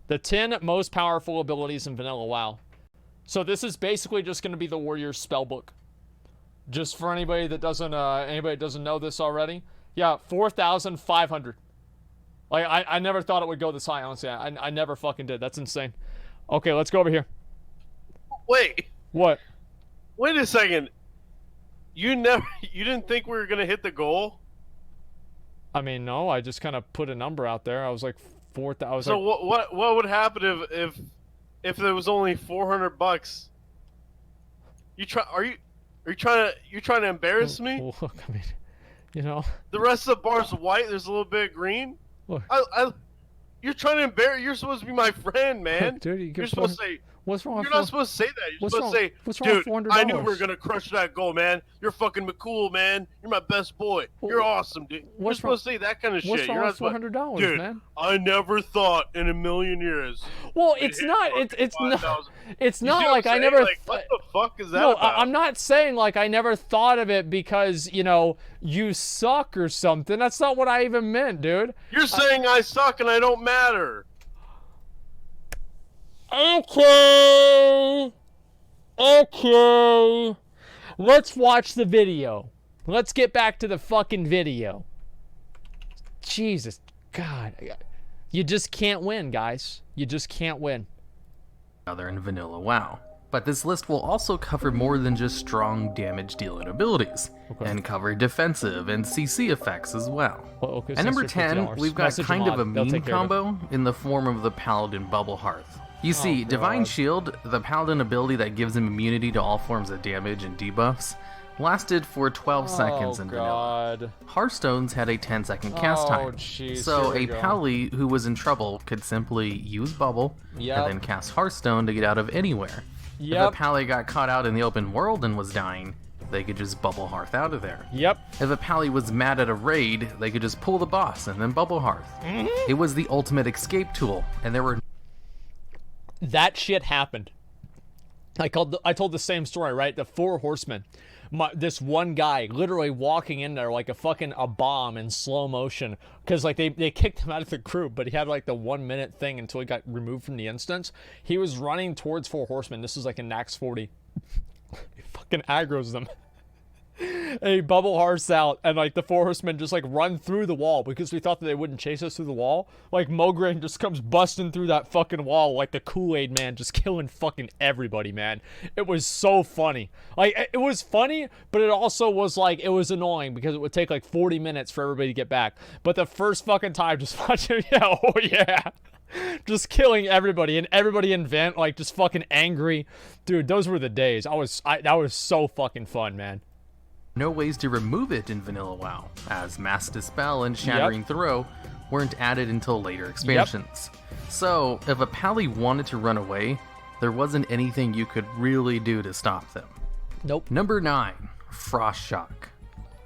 The 10 most powerful abilities in vanilla WoW. So this is basically just going to be the Warrior's spellbook. Just for anybody that doesn't know this already. Yeah, 4,500. Like, I never thought it would go this high, honestly. I never fucking did. That's insane. Okay, let's go over here. Wait. What? Wait a second. You didn't think we were gonna hit the goal? I mean, no. I just kind of put a number out there. I was like 4,000. So what would happen if there was only $400? Are you trying to embarrass me? Look, I mean, you know. The rest of the bar's white. There's a little bit of green. Look. You're trying to embarrass. You're supposed to be my friend, man. Dude, you're supposed to say. What's wrong? You're not supposed to say that. You're supposed to say, dude, I knew we were gonna crush that goal, man. You're fucking cool, man. You're my best boy. You're awesome, dude. You're supposed to say that kind of shit. What's wrong with $400, dude, man? I never thought in a million years. Well, it's not like I never. Like, what the fuck is that about? I'm not saying like I never thought of it because you suck or something. That's not what I even meant, dude. You're saying I suck and I don't matter. Okay. Let's watch the video. Let's get back to the fucking video. Jesus, God. You just can't win, guys. You just can't win. Other in vanilla WoW. But this list will also cover more than just strong damage dealing abilities, and cover defensive and CC effects as well. At number 10, we've got kind of a meme combo in the form of the Paladin Bubble Hearth. You see, Divine Shield, the Paladin ability that gives him immunity to all forms of damage and debuffs, lasted for 12 seconds in vanilla. Hearthstones had a 10-second cast time, so a Pally who was in trouble could simply use Bubble and then cast Hearthstone to get out of anywhere. If a Pally got caught out in the open world and was dying, they could just Bubble Hearth out of there. If a Pally was mad at a raid, they could just pull the boss and then Bubble Hearth. It was the ultimate escape tool, and there were... That shit happened. I told the same story, right? The 4 horsemen. This one guy literally walking in there like a bomb in slow motion, because like they kicked him out of the group, but he had like the 1 minute thing until he got removed from the instance. He was running towards 4 horsemen. This was like in Nax 40. He fucking aggroes them. And he bubble hearts out, and like the 4 horsemen just like run through the wall because we thought that they wouldn't chase us through the wall. Like Mograine just comes busting through that fucking wall like the Kool-Aid man, just killing fucking everybody, man. It was so funny. Like, it was funny, but it also was like, it was annoying because it would take like 40 minutes for everybody to get back. But the first fucking time, just watching, just killing everybody, and everybody in Vent like just fucking angry. Dude, those were the days. That was so fucking fun, man. No ways to remove it in vanilla WoW, as Mass Dispel and Shattering Throw weren't added until later expansions. So, if a Pally wanted to run away, there wasn't anything you could really do to stop them. Number 9, Frost Shock.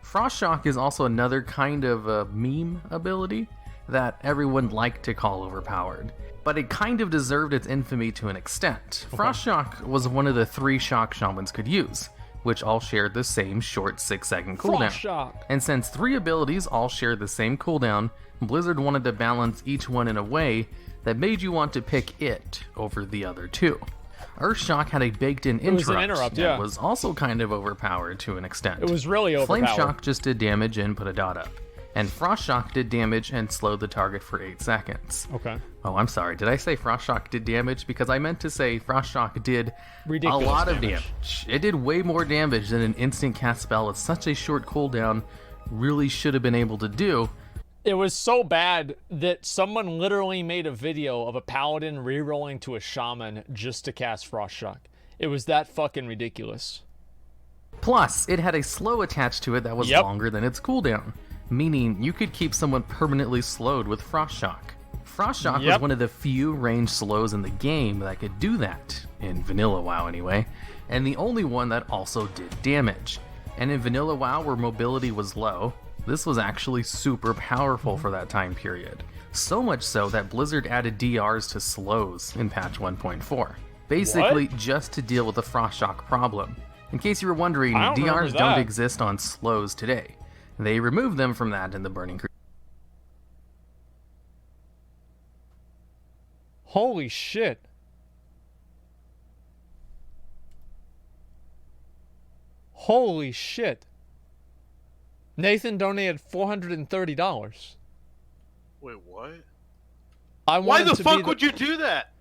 Frost Shock is also another kind of a meme ability that everyone liked to call overpowered, but it kind of deserved its infamy to an extent. Frost Shock was one of the 3 shock shamans could use, which all shared the same short 6-second cooldown. And since 3 abilities all shared the same cooldown, Blizzard wanted to balance each one in a way that made you want to pick it over the other 2. Earthshock had a baked-in interrupt, and was also kind of overpowered to an extent. It was really overpowered. Flame Shock just did damage and put a dot up, and Frost Shock did damage and slowed the target for 8 seconds. Oh, I'm sorry. Did I say Frost Shock did damage? Because I meant to say Frost Shock did a lot of damage. It did way more damage than an instant cast spell with such a short cooldown really should have been able to do. It was so bad that someone literally made a video of a paladin rerolling to a shaman just to cast Frost Shock. It was that fucking ridiculous. Plus, it had a slow attached to it that was longer than its cooldown, meaning you could keep someone permanently slowed with Frost Shock. Frost Shock was one of the few ranged slows in the game that could do that, in vanilla WoW anyway, and the only one that also did damage. And in vanilla WoW, where mobility was low, this was actually super powerful for that time period. So much so that Blizzard added DRs to slows in patch 1.4. Basically, just to deal with the Frost Shock problem. In case you were wondering, DRs don't exist on slows today. They removed them from that in the Burning Crusade. Holy shit. Holy shit. Nathan donated $430. Wait, what? Why the fuck would you do that?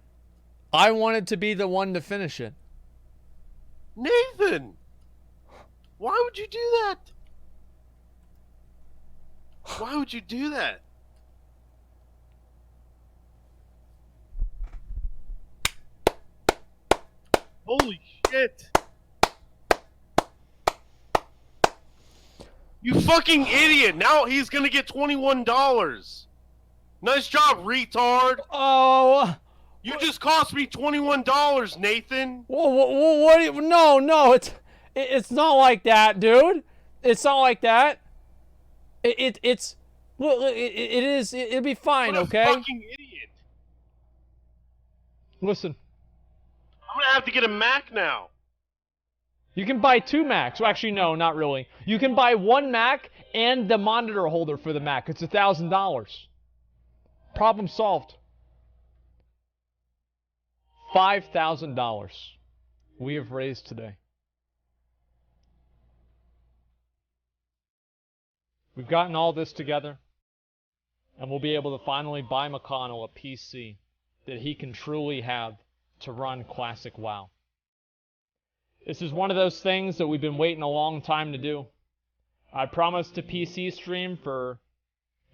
I wanted to be the one to finish it. Nathan! Why would you do that? Why would you do that? Holy shit. You fucking idiot. Now he's gonna get $21. Nice job, retard. Oh. You just cost me $21, Nathan. What? No, it's not like that, dude. It's not like that. It's well, it is. It'll be fine, What a okay? fucking idiot. Listen, I'm gonna have to get a Mac now. you can buy 2 Macs. Well, actually, no, not really. You can buy 1 Mac and the monitor holder for the Mac. It's $1,000. Problem solved. $5,000 we have raised today. We've gotten all this together, and we'll be able to finally buy McConnell a PC that he can truly have to run classic WoW. This is one of those things that we've been waiting a long time to do. I promised to PC stream for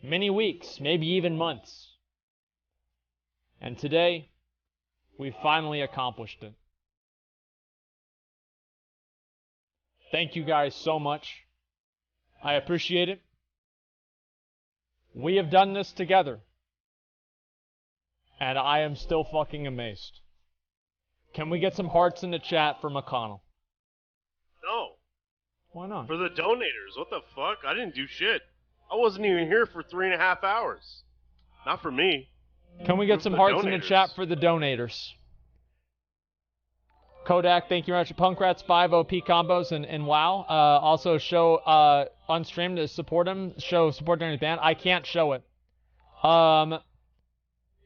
many weeks, maybe even months. And today, we finally accomplished it. Thank you guys so much. I appreciate it. We have done this together. And I am still fucking amazed. Can we get some hearts in the chat for McConnell? No. Why not? For the donators. What the fuck? I didn't do shit. I wasn't even here for 3.5 hours. Not for me. Can we get some hearts in the chat for the donators? Kodak, thank you very much. Punkrats 5 OP combos and WoW. Also show on stream to support him. Show support during his band. I can't show it.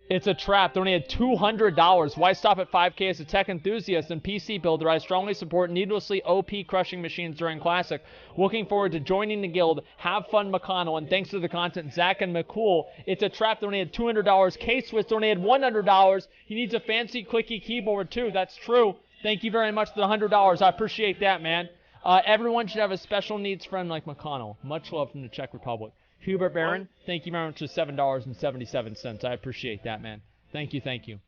It's a trap. Donated $200. Why stop at 5K as a tech enthusiast and PC builder? I strongly support needlessly OP crushing machines during Classic. Looking forward to joining the guild. Have fun, McConnell. And thanks to the content, Zach and McCool. It's a trap. Donated $200. K-Swiss donated $100. He needs a fancy clicky keyboard too. That's true. Thank you very much for the $100. I appreciate that, man. Everyone should have a special needs friend like McConnell. Much love from the Czech Republic. Hubert Barron, thank you very much for $7.77. I appreciate that, man. Thank you, thank you.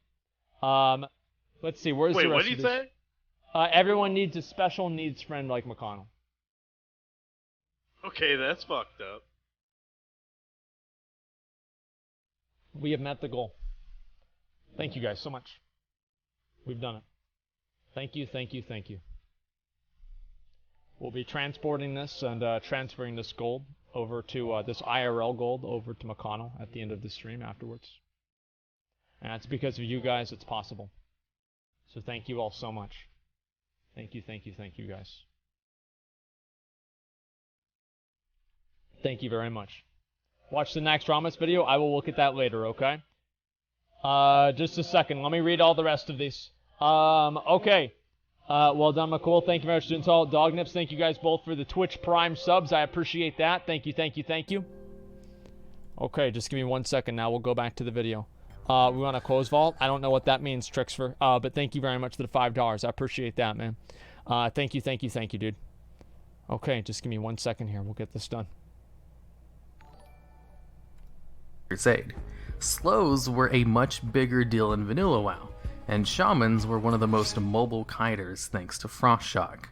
Let's see, where's the rest Wait, what did of you this? say? Everyone needs a special needs friend like McConnell. Okay, that's fucked up. We have met the goal. Thank you guys so much. We've done it. Thank you, thank you, thank you. We'll be transporting this and transferring this gold over to this IRL gold over to McConnell at the end of the stream afterwards. And that's because of you guys it's possible. So thank you all so much. Thank you, thank you, thank you guys. Thank you very much. Watch the next Ramos video. I will look at that later, okay? Just a second. Let me read all the rest of these. Okay. Well done, McCool. Thank you very much, students all. Dognips, thank you guys both for the Twitch Prime subs. I appreciate that. Thank you, thank you, thank you. Okay, just give me 1 second now. We'll go back to the video. We want to close vault. I don't know what that means, Trixfer. But thank you very much for the $5. I appreciate that, man. Thank you, thank you, thank you, dude. Okay, just give me 1 second here. We'll get this done. Crusade. Slows were a much bigger deal in vanilla WoW, and shamans were one of the most mobile kiters thanks to Frost Shock.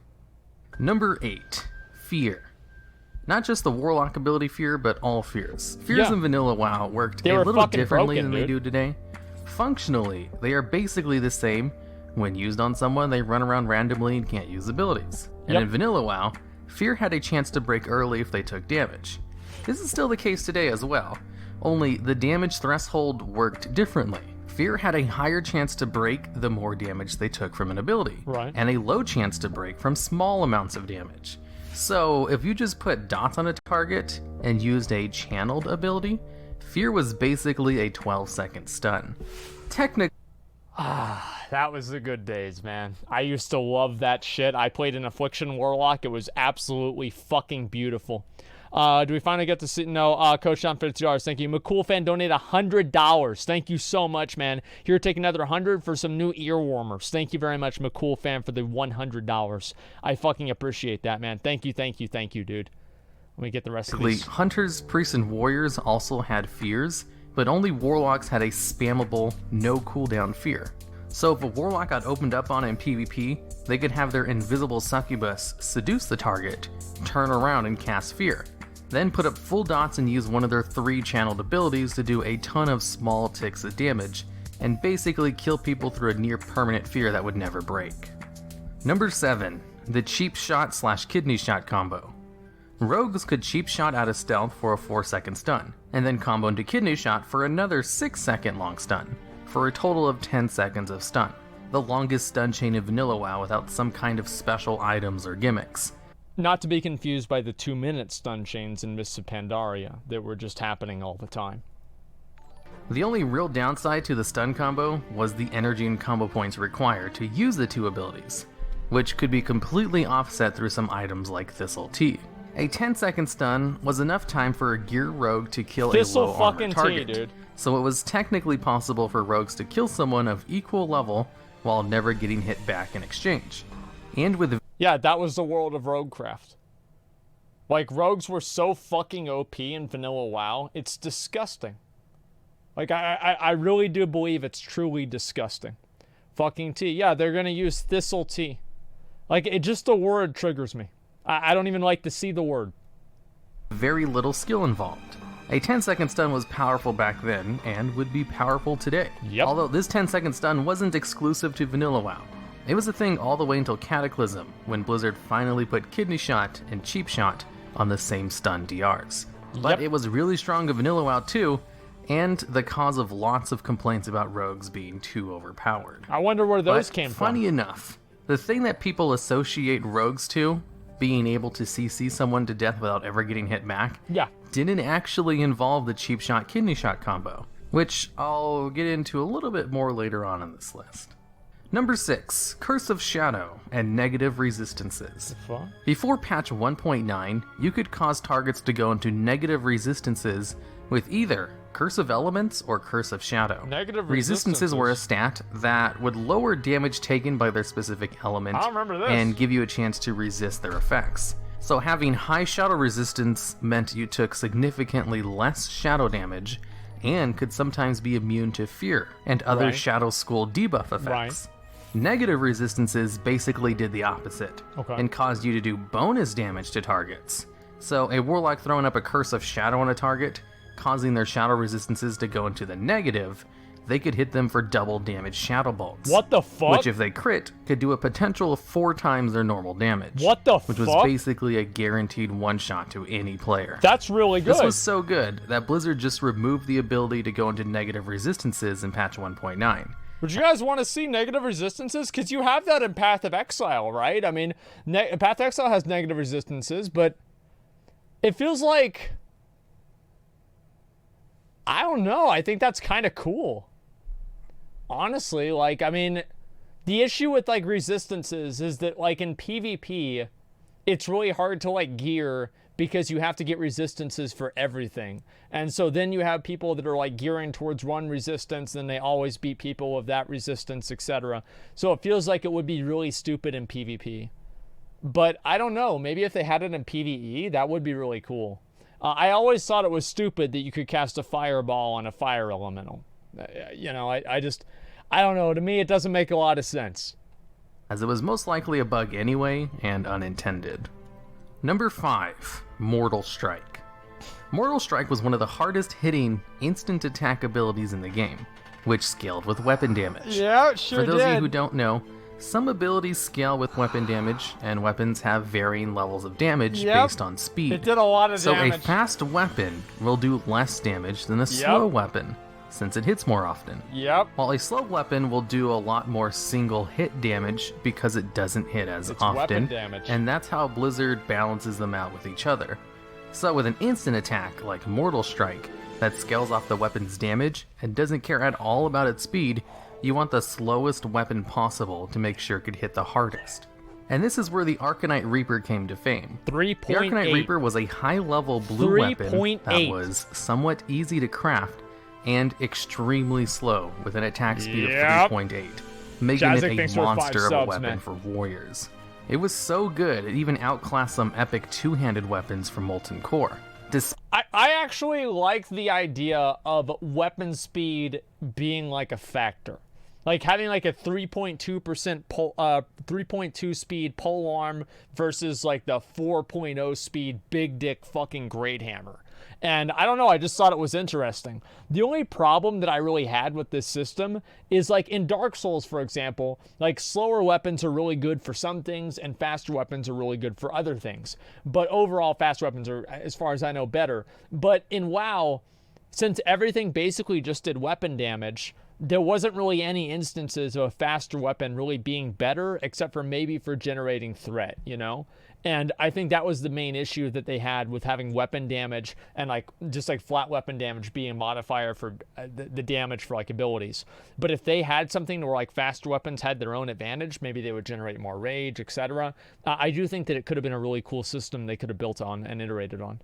Number 8. Fear. Not just the Warlock ability Fear, but all fears. Fears in vanilla WoW worked a little differently than they do today. Functionally, they are basically the same. When used on someone, they run around randomly and can't use abilities. And in vanilla WoW, Fear had a chance to break early if they took damage. This is still the case today as well, only the damage threshold worked differently. Fear had a higher chance to break the more damage they took from an ability, and a low chance to break from small amounts of damage. So if you just put dots on a target and used a channeled ability, Fear was basically a 12-second stun. Technically, That was the good days, man. I used to love that shit. I played an Affliction Warlock. It was absolutely fucking beautiful. Do we finally get to see? No, Coach John, $50. Thank you. McCool fan donated $100. Thank you so much, man. Here, take another 100 for some new ear warmers. Thank you very much, McCool fan, for the $100. I fucking appreciate that, man. Thank you, dude. Let me get the rest of these. Hunters, priests, and warriors also had fears, but only warlocks had a spammable, no cooldown fear. So if a warlock got opened up on in PvP, they could have their invisible succubus seduce the target, turn around and cast fear, then put up full dots and use one of their 3 channeled abilities to do a ton of small ticks of damage, and basically kill people through a near permanent fear that would never break. Number 7, the cheap shot / kidney shot combo. Rogues could cheap shot out of stealth for a 4-second stun, and then combo into kidney shot for another 6-second long stun, for a total of 10 seconds of stun, the longest stun chain in vanilla WoW without some kind of special items or gimmicks. Not to be confused by the 2-minute stun chains in Mists of Pandaria that were just happening all the time. The only real downside to the stun combo was the energy and combo points required to use the 2 abilities, which could be completely offset through some items like Thistle Tea. A 10-second stun was enough time for a gear rogue to kill a low armor target, dude. So it was technically possible for rogues to kill someone of equal level while never getting hit back in exchange. And with Yeah, that was the world of Roguecraft. Like, rogues were so fucking OP in vanilla WoW, it's disgusting. Like, I really do believe it's truly disgusting. Fucking tea. Yeah, they're gonna use Thistle Tea. Like, it just, the word triggers me. I don't even like to see the word. very little skill involved. A 10-second stun was powerful back then, and would be powerful today. Yep. Although this 10-second stun wasn't exclusive to vanilla WoW. It was a thing all the way until Cataclysm, when Blizzard finally put Kidney Shot and Cheap Shot on the same stun DRs. But it was really strong in vanilla WoW too, and the cause of lots of complaints about rogues being too overpowered. I wonder where those came from. Funny enough, the thing that people associate rogues to, being able to CC someone to death without ever getting hit back, didn't actually involve the Cheap Shot Kidney Shot combo, which I'll get into a little bit more later on in this list. Number 6, Curse of Shadow and Negative Resistances. Before patch 1.9, you could cause targets to go into negative resistances with either Curse of Elements or Curse of Shadow. Negative resistances were a stat that would lower damage taken by their specific element and give you a chance to resist their effects. So having high shadow resistance meant you took significantly less shadow damage and could sometimes be immune to fear and other Shadow School debuff effects. Negative resistances basically did the opposite and caused you to do bonus damage to targets. So a warlock throwing up a Curse of Shadow on a target, causing their shadow resistances to go into the negative, they could hit them for double damage shadow bolts. What the fuck? Which if they crit, could do a potential of 4 times their normal damage. What the fuck? Which was basically a guaranteed one-shot to any player. That's really good. This was so good that Blizzard just removed the ability to go into negative resistances in patch 1.9. Would you guys want to see negative resistances? Because you have that in Path of Exile, right? I mean, Path of Exile has negative resistances, but it feels like... I don't know. I think that's kind of cool. Honestly, like, I mean, the issue with, like, resistances is that, like, in PvP, it's really hard to, like, gear because you have to get resistances for everything. And so then you have people that are, like, gearing towards one resistance, and they always beat people of that resistance, etc. So it feels like it would be really stupid in PvP. But I don't know. Maybe if they had it in PvE, that would be really cool. I always thought it was stupid that you could cast a fireball on a fire elemental. You know, I don't know. To me, it doesn't make a lot of sense. As it was most likely a bug anyway, and unintended. Number 5, Mortal Strike. Mortal Strike was one of the hardest hitting instant attack abilities in the game, which scaled with weapon damage. Yeah, it sure did. For those of you who don't know, some abilities scale with weapon damage, and weapons have varying levels of damage based on speed. It did a lot of damage. So a fast weapon will do less damage than a slow weapon, since it hits more often. While a slow weapon will do a lot more single hit damage because it doesn't hit as often. Weapon damage. And that's how Blizzard balances them out with each other. So with an instant attack like Mortal Strike that scales off the weapon's damage and doesn't care at all about its speed, you want the slowest weapon possible to make sure it could hit the hardest. And this is where the Arcanite Reaper came to fame. 3.8. The Arcanite Reaper was a high-level blue weapon that was somewhat easy to craft and extremely slow with an attack speed of 3.8, making Jazik, it a monster of a subs, weapon man. for warriors. It was so good, it even outclassed some epic two-handed weapons from Molten Core. I actually like the idea of weapon speed being like a factor. Like having like a 3.2% 3.2 speed polearm versus like the 4.0 speed big dick fucking great hammer. And I don't know, I just thought it was interesting. The only problem that I really had with this system is like in Dark Souls, for example, like slower weapons are really good for some things and faster weapons are really good for other things. But overall, fast weapons are, as far as I know, better. But in WoW, since everything basically just did weapon damage, there wasn't really any instances of a faster weapon really being better, except for maybe for generating threat, you know? And I think that was the main issue that they had with having weapon damage and like just like flat weapon damage being a modifier for the damage for like abilities. But if they had something where like faster weapons had their own advantage, maybe they would generate more rage, etc. I do think that it could have been a really cool system they could have built on and iterated on.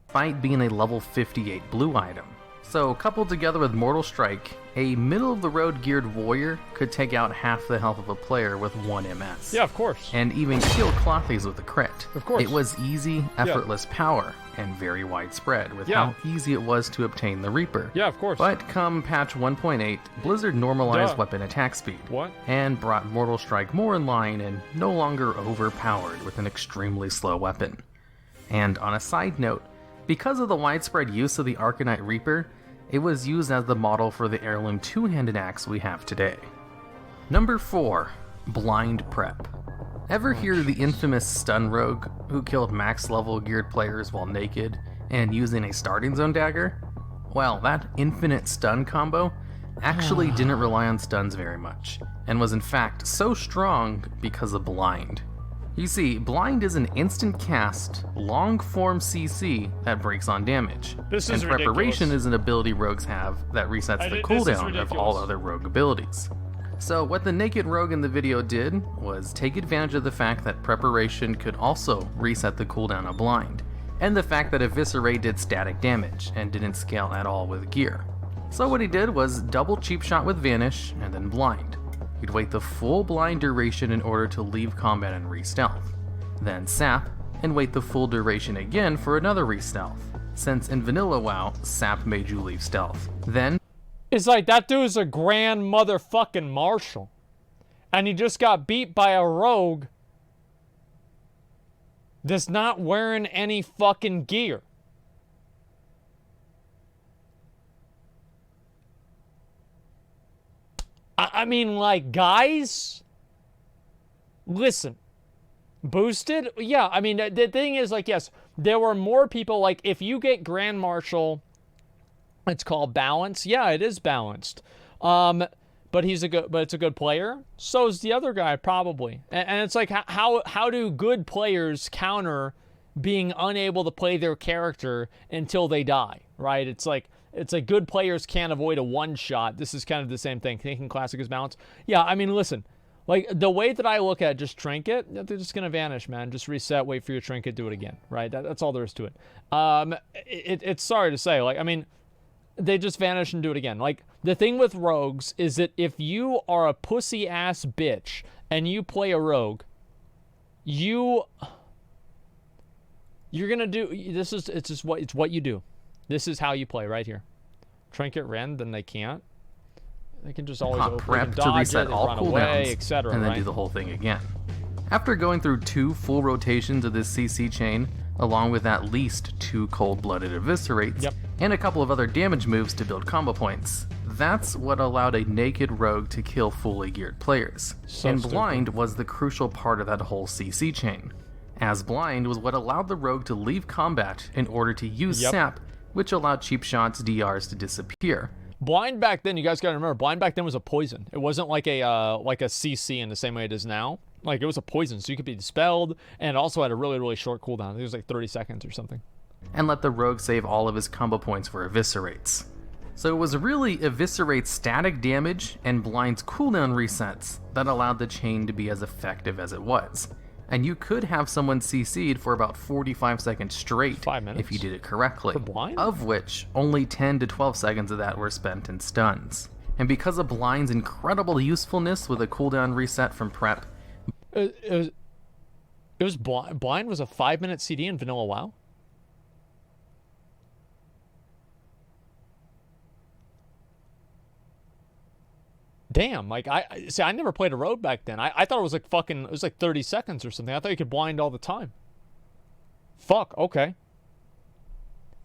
Despite being a level 58 blue item. So, coupled together with Mortal Strike, a middle-of-the-road geared warrior could take out half the health of a player with 1 MS. Yeah, of course. And even kill Clothies with a crit. Of course. It was easy, effortless power, and very widespread with how easy it was to obtain the Reaper. Yeah, of course. But come patch 1.8, Blizzard normalized weapon attack speed. What? And brought Mortal Strike more in line and no longer overpowered with an extremely slow weapon. And on a side note, because of the widespread use of the Arcanite Reaper, it was used as the model for the heirloom two-handed axe we have today. Number 4. Blind Prep. Ever hear the infamous stun rogue who killed max level geared players while naked and using a starting zone dagger? Well, that infinite stun combo actually didn't rely on stuns very much, and was in fact so strong because of Blind. You see, Blind is an instant cast, long form CC that breaks on damage. This and is Preparation ridiculous. is an ability rogues have that resets the this is cooldown of all ridiculous. other rogue abilities. So what the naked rogue in the video did was take advantage of the fact that Preparation could also reset the cooldown of Blind, and the fact that Eviscerate did static damage and didn't scale at all with gear. So what he did was double cheap shot with Vanish and then Blind. He'd wait the full blind duration in order to leave combat and re-stealth. Then Sap, and wait the full duration again for another re-stealth, since in vanilla WoW, Sap made you leave stealth. Then, It's like that dude's a grand motherfucking marshal. And he just got beat by a rogue that's not wearing any fucking gear. I mean, like, guys, listen, boosted? Yeah, I mean, the thing is, like, yes, there were more people, like, if you get Grand Marshal, it's called balance. Yeah, it is balanced. But it's a good player. So is the other guy, probably. And it's like, how do good players counter being unable to play their character until they die, right? It's like good players can't avoid a one-shot. This is kind of the same thing. Thinking classic is balance. Yeah, I mean, listen. Like, the way that I look at just trinket, they're just going to vanish, man. Just reset, wait for your trinket, do it again, right? That's all there is to it. It's sorry to say. Like, I mean, they just vanish and do it again. Like, the thing with rogues is that if you are a pussy-ass bitch and you play a rogue, you're going to do... It's what you do. This is how you play right here. Trinket rend, then they can't. They can just always hot open prep and to dodge reset it, all run cooldowns, away, etc. and then right? do the whole thing again. After going through 2 full rotations of this CC chain, along with at least 2 cold-blooded eviscerates, and a couple of other damage moves to build combo points, that's what allowed a naked rogue to kill fully geared players. And Blind was the crucial part of that whole CC chain, as Blind was what allowed the rogue to leave combat in order to use Sap, which allowed cheap shots DRs to disappear. Blind back then, you guys gotta remember, Blind back then was a poison. It wasn't like a CC in the same way it is now. Like, it was a poison, so you could be dispelled, and it also had a really, really short cooldown. I think it was like 30 seconds or something. And let the rogue save all of his combo points for eviscerates. So it was really eviscerate static damage and blind's cooldown resets that allowed the chain to be as effective as it was. And you could have someone CC'd for about 45 seconds straight 5 minutes? if you did it correctly, For blind? of which only 10 to 12 seconds of that were spent in stuns. And because of blind's incredible usefulness with a cooldown reset from prep, It was blind was a 5-minute CD in vanilla WoW. Damn, like I never played a road back then. I thought it was like it was like 30 seconds or something. I thought you could blind all the time. Fuck, okay.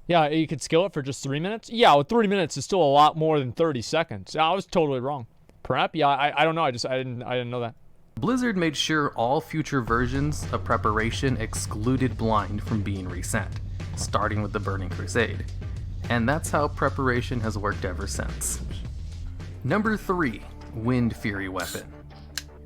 Yeah, you could skill it for just 3 minutes? Yeah, well, 3 minutes is still a lot more than 30 seconds. I was totally wrong. Prep? Yeah, I don't know. I didn't know that. Blizzard made sure all future versions of Preparation excluded blind from being reset, starting with the Burning Crusade. And that's how Preparation has worked ever since. Number 3. Windfury Weapon.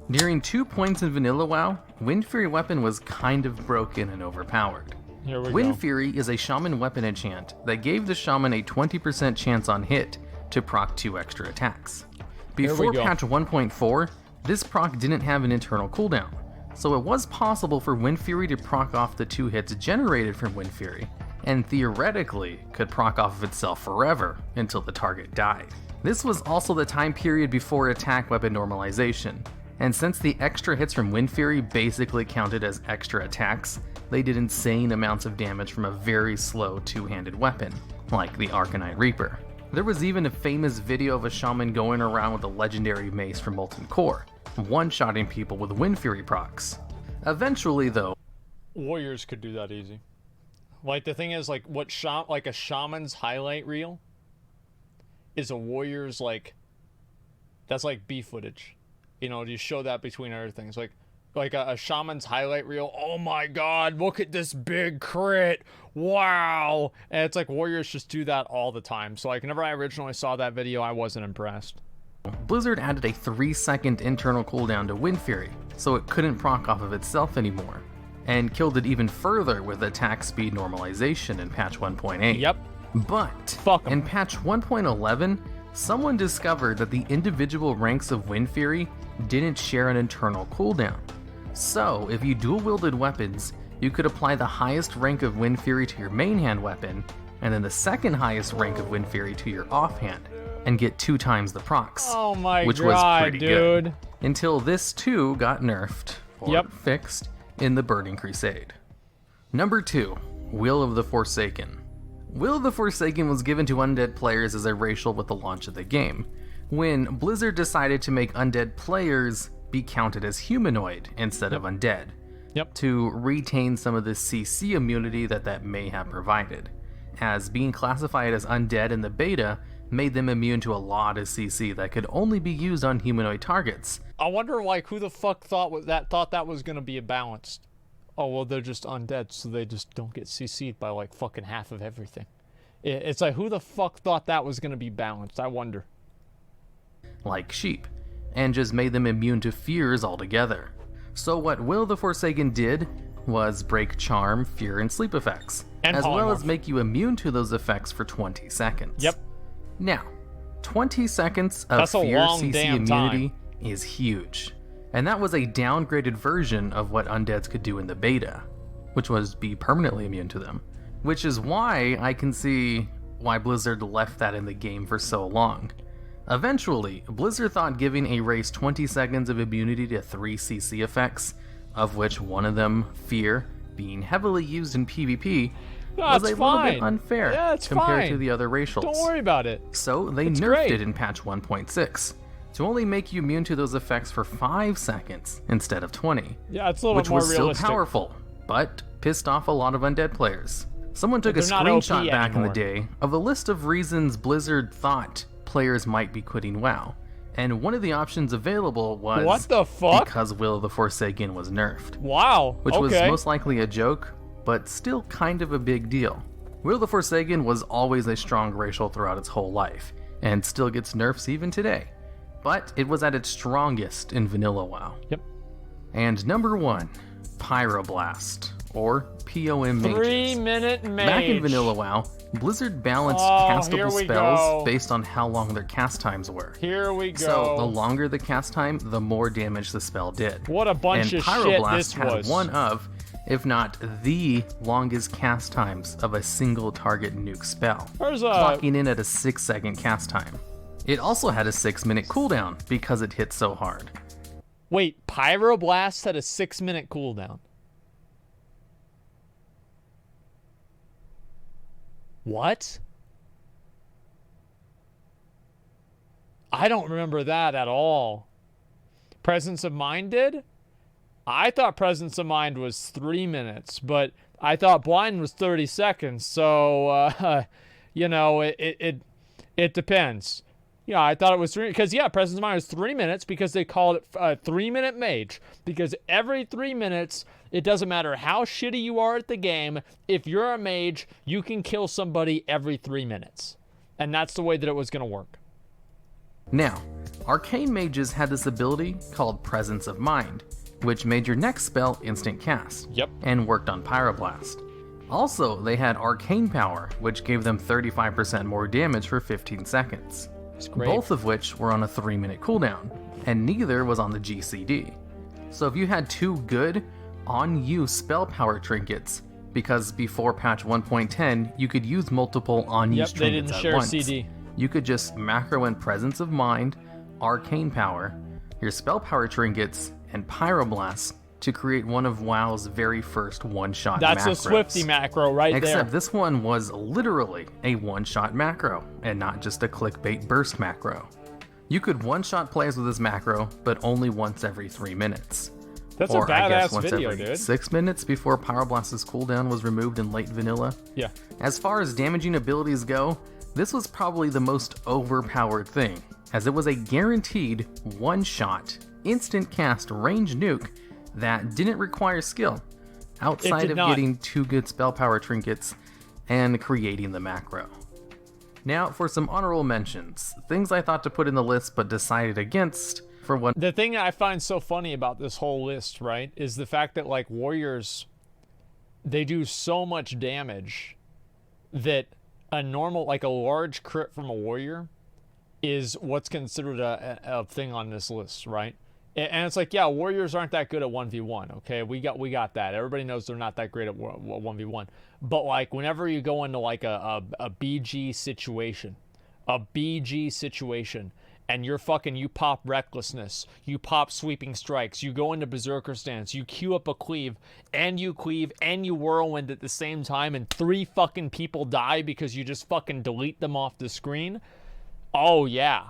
Nearing 2 points in vanilla WoW, Windfury Weapon was kind of broken and overpowered. Here we go. Windfury is a shaman weapon enchant that gave the shaman a 20% chance on hit to proc 2 extra attacks. Before go. patch 1.4, this proc didn't have an internal cooldown, so it was possible for Windfury to proc off the 2 hits generated from Windfury, and theoretically could proc off of itself forever until the target died. This was also the time period before attack weapon normalization, and since the extra hits from Windfury basically counted as extra attacks, they did insane amounts of damage from a very slow 2-handed weapon, like the Arcane Reaper. There was even a famous video of a shaman going around with a legendary mace from Molten Core, one-shotting people with Windfury procs. Eventually though, Warriors could do that easy. Like the thing is, like like a shaman's highlight reel is a warrior's that's like B footage. You know, you show that between everything. It's like a shaman's highlight reel. Oh my god, look at this big crit. Wow. And it's like warriors just do that all the time. So like whenever I originally saw that video, I wasn't impressed. Blizzard added a 3-second internal cooldown to Windfury, so it couldn't proc off of itself anymore, and killed it even further with attack speed normalization in patch 1.8. Yep. But Fuck 'em. in patch 1.11, someone discovered that the individual ranks of Windfury didn't share an internal cooldown. So, if you dual-wielded weapons, you could apply the highest rank of Windfury to your main hand weapon, and then the second highest rank of Windfury to your offhand, and get 2 times the procs. Oh my which god, was pretty dude. good. Until this too got nerfed, or fixed, in the Burning Crusade. Number 2. Will of the Forsaken. Will of the Forsaken was given to undead players as a racial with the launch of the game, when Blizzard decided to make undead players be counted as humanoid instead of undead, to retain some of the CC immunity that may have provided, as being classified as undead in the beta made them immune to a lot of CC that could only be used on humanoid targets. I wonder like who the fuck thought that was gonna be balanced. Oh well, they're just undead, so they just don't get CC'd by like fucking half of everything. It's like who the fuck thought that was gonna be balanced? I wonder. Like sheep, and just made them immune to fears altogether. So what Will the Forsaken did was break charm, fear, and sleep effects, and as well as polymorph. make you immune to those effects for 20 seconds. Yep. Now, 20 seconds of That's a fear long CC damn immunity is huge. And that was a downgraded version of what undeads could do in the beta, which was be permanently immune to them. Which is why I can see why Blizzard left that in the game for so long. Eventually, Blizzard thought giving a race 20 seconds of immunity to 3 CC effects, of which one of them, fear, being heavily used in PvP, was a little bit unfair compared to the other racials. Don't worry about it. So they nerfed it in patch 1.6 to only make you immune to those effects for 5 seconds instead of 20. Yeah, it's a little which bit more was realistic. still powerful, but pissed off a lot of undead players. Someone took a They're not OP screenshot back in the anymore. day of a list of reasons Blizzard thought players might be quitting WoW, and one of the options available was What the fuck? because Will of the Forsaken was nerfed. Wow. Which okay. was most likely a joke, but still kind of a big deal. Will of the Forsaken was always a strong racial throughout its whole life, and still gets nerfs even today. But it was at its strongest in vanilla WoW. Yep. And number 1, Pyroblast, or POM Mages. 3-minute mage. Back in vanilla WoW, Blizzard balanced here castable we spells go. based on how long their cast times were. Here we go. So the longer the cast time, the more damage the spell did. What a bunch and of shit Pyroblast this had was. one of, if not the longest cast times of a single target nuke spell, There's clocking in at a 6-second cast time. It also had a 6-minute cooldown because it hit so hard. Wait, Pyroblast had a 6-minute cooldown. What? I don't remember that at all. Presence of Mind did? I thought Presence of Mind was 3 minutes, but I thought Blind was 30 seconds. So, you know, it depends. Yeah, I thought it was 3 because Presence of Mind was 3 minutes because they called it a 3-minute mage. Because every 3 minutes, it doesn't matter how shitty you are at the game. If you're a mage, you can kill somebody every 3 minutes, and that's the way that it was gonna work. Now, Arcane Mages had this ability called Presence of Mind, which made your next spell instant cast. Yep. And worked on Pyroblast. Also, they had Arcane Power, which gave them 35% more damage for 15 seconds. It's great. Both of which were on a 3-minute cooldown, and neither was on the GCD. So if you had two good, on-use spell power trinkets, because before patch 1.10, you could use multiple on-use They trinkets didn't at share once. CD. You could just macro in Presence of Mind, Arcane Power, your spell power trinkets, and Pyroblast to create one of WoW's very first one-shot That's macros. a Swifty macro right Except there. this one was literally a one-shot macro, and not just a clickbait burst macro. You could one-shot players with this macro, but only once every 3 minutes. That's Or a I guess badass once video, every dude. 6 minutes before Pyroblast's cooldown was removed in late vanilla. Yeah. As far as damaging abilities go, this was probably the most overpowered thing, as it was a guaranteed one-shot, instant cast range nuke that didn't require skill, outside of not. getting two good spell power trinkets and creating the macro. Now for some honorable mentions, things I thought to put in the list but decided against for one. The thing I find so funny about this whole list, right, is the fact that, like, warriors, they do so much damage that a normal, like a large crit from a warrior is what's considered a thing on this list, right? And it's like, yeah, warriors aren't that good at 1v1, okay? We got that. Everybody knows they're not that great at 1v1. But, like, whenever you go into, like, a BG situation, and you pop Recklessness, you pop Sweeping Strikes, you go into Berserker Stance, you queue up a cleave, and you Whirlwind at the same time, and 3 fucking people die because you just fucking delete them off the screen. Oh, yeah.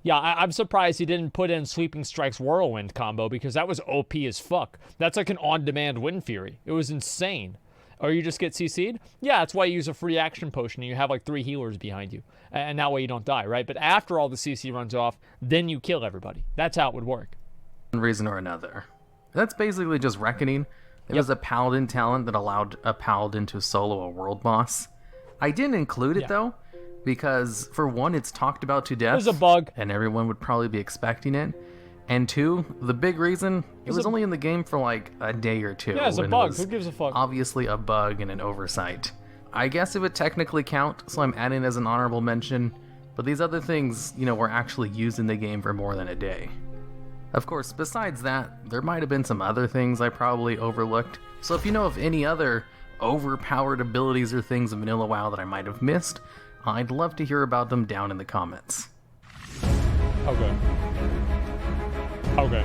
Yeah, I'm surprised he didn't put in Sweeping Strikes Whirlwind combo, because that was OP as fuck. That's like an on-demand Windfury. It was insane. Or you just get CC'd? Yeah, that's why you use a free action potion and you have like 3 healers behind you. And that way you don't die, right? But after all the CC runs off, then you kill everybody. That's how it would work. One reason or another. That's basically just Reckoning. It was a Paladin talent that allowed a Paladin to solo a world boss. I didn't include it though, because for one, it's talked about to death. There's a bug. And everyone would probably be expecting it. And 2, the big reason, it was only in the game for like a day or 2. Yeah, it's a and bug. was Who gives a fuck? Obviously a bug and an oversight. I guess it would technically count, so I'm adding as an honorable mention, but these other things, were actually used in the game for more than a day. Of course, besides that, there might have been some other things I probably overlooked, so if you know of any other overpowered abilities or things in Vanilla WoW that I might have missed, I'd love to hear about them down in the comments. Okay. Okay.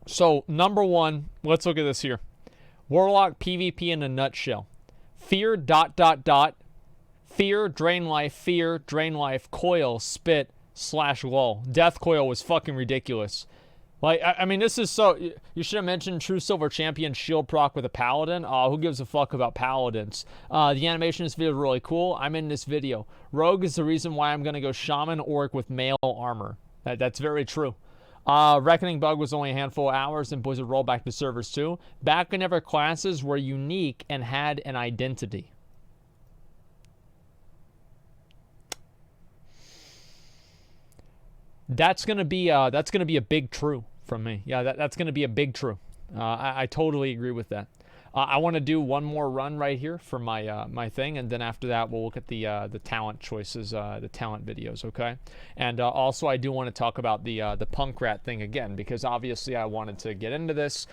So, number 1, let's look at this here. Warlock PvP in a nutshell. Fear, ... Fear, drain life, coil, spit, /lull. Death coil was fucking ridiculous. Like, I mean, this is so... You should have mentioned True Silver Champion shield proc with a Paladin. Who gives a fuck about Paladins? The animation in this video is really cool. I'm in this video. Rogue is the reason why I'm going to go Shaman Orc with mail armor. That's very true. Reckoning bug was only a handful of hours, and Blizzard rolled back to servers too. Back whenever classes were unique and had an identity. That's gonna be a big true from me. Yeah, that's gonna be a big true. I totally agree with that. I want to do one more run right here for my my thing, and then after that we'll look at the talent choices, the talent videos, okay? And also I do want to talk about the punk rat thing again, because obviously I wanted to get into this.